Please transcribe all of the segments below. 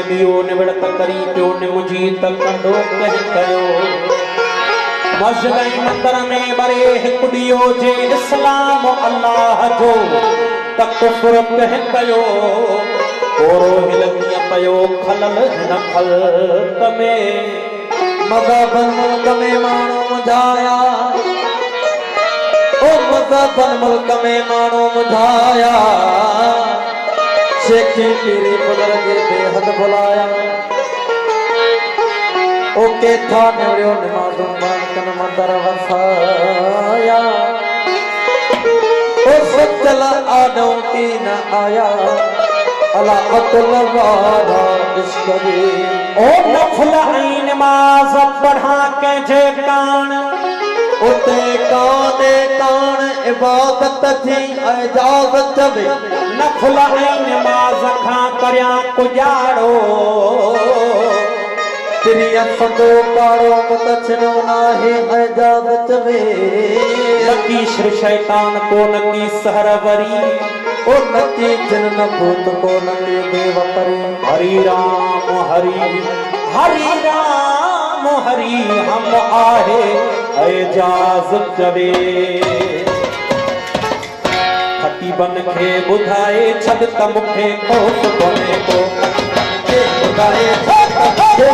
बियो निवड़त करी पियो ने मुझी तक कंडो कह कयो मस्जिद मंदिर में बरे हिकु ॾियो जे इस्लाम अल्लाह जो त कुफ्र कह कयो ओरो हिलंदी पयो खलल न खल्क में मज़हबन मुल्क में माण्हू मुझाया ओ मज़हबन मुल्क में माण्हू मुझाया शेखी पीरी बुजुर्ग बेहद बुलाया ओ के था निवड़ियो नमाज़ों बाकन मंदर वसाया ओ सचल आडो की न आया अला अतल वारा इश्क दे ओ नफल ऐं नमाज़ पढ़ा के जे कान उते काने कान इबादत जी इजाज़त चवे नफल ऐं नमाज़ खां करिया कुजाड़ो तेरी फंदो कारो मुतछनो नाहे इजाज़त चवे नकी श्री शैतान को नकी सहरवरी ओ नकी जन न भूत को नकी देव परी हरि राम हरि हम आहे इजाज़त चवे खतीबन खे ॿुधाए छॾ त मूंखे खौफ़ कोन्हे को बुधाए खतीबन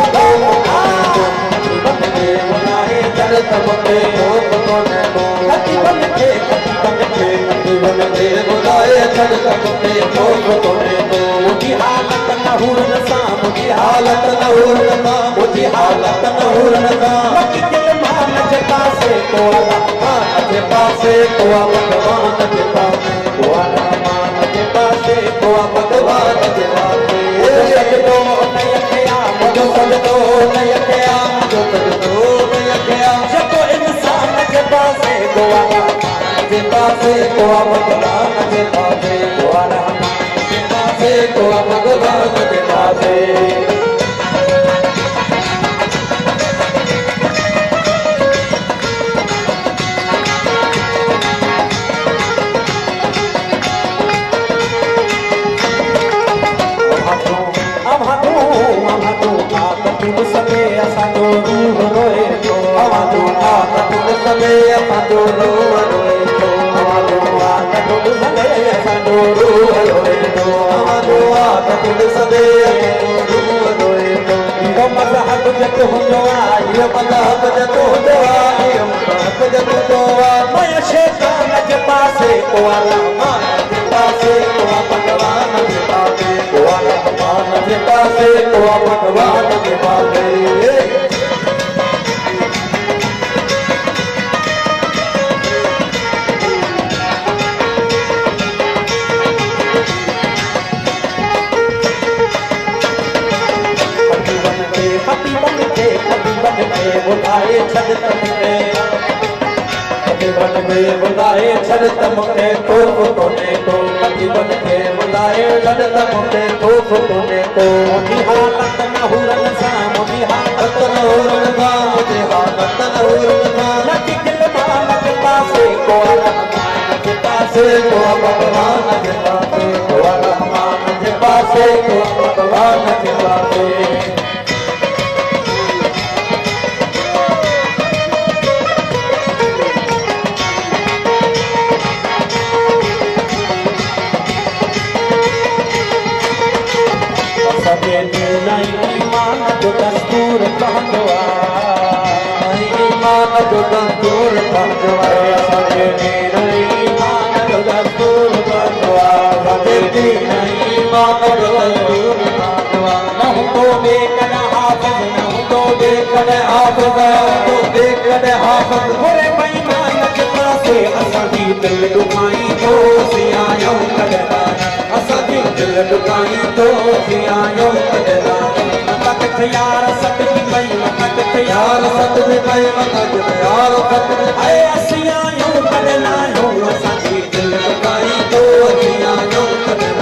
खे ॿुधाए छॾ त मूंखे खौफ़ कोन्हे को खतीबन खे खतीबन खे ॿुधाए छॾ त मूंखे खौफ़ कोन्हे को मुंहिंजी हालत न हुरन सां मुंहिंजी हालत न हुरन सां मुंहिंजी हालत न हुरन सां बाक़ी दिल मान जे पासे को रहमान जे पासे को भगवान जे पासे को रहमान जे पासे को भगवान जे पासे सजदो न यखया जो सजदो न यखया जो सजदो न यखया जको इंसान जे पासे को रहमान जे पासे को भगवान जे पासे को रहमान जे पासे को भगवान जे पासे सके असांजो रूह रोए थो आवाज़ो आवाज़ो सके असांजो रूह रोए थो आवाज़ो सके असांजो रूह रोए थो आवाज़ो सके रूह रोए थो इहो मज़हब जेको हूंदो आहे इहो मज़हब जेको हूंदो आहे इहो मज़हब जेको हूंदो आहे मैं शैतान जे पासे को रहमान जे पासे को भगवान जे पासे को रहमान जे पासे को भगवान जे पासे बुलाए छॾ त मूंखे खतीबन खे बुलाए छॾ त मूंखे खौफ़ कोन्हे को खतीबन खे बुलाए छॾ त मूंखे खौफ़ कोन्हे को मुंहिंजी हालत न हुरन सां मुंहिंजी हालत न हुरन सां मुंहिंजी हालत न हुरन सां नकी दिल मान जे पासे को रहमान जे पासे को भगवान जे पासे को रहमान जे पासे को भगवान जे पासे ईमान जो दस्तूर कहंदो आहे ईमान जो दस्तूर कहंदो आहे ईमान जो दस्तूर कहंदो आहे ईमान जो दस्तूर कहंदो आहे न हूंदो बेकॾहिं हाफ़िज़ न हूंदो बेकॾहिं हाफ़िज़ हूंदो बेकॾहिं हाफ़िज़ थोरे बेईमान जे पासे असांजी दिलि ॾुखाईंदो सियायूं कॾहिं असांजी दिलि ॾुखाईंदो सियायूं कॾहिं यार सतजी पई वक़्त यार सतजी पई वक़्त यार सतजी आए असियायूं कॾहिं नायूं असांजी दिलि ॾुखाईंदो सियायूं कॾहिं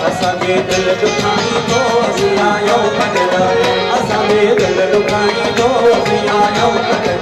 असांजी दिलि ॾुखाईंदो सियायूं कॾहिं असांजी दिलि ॾुखाईंदो सियायूं कॾहिं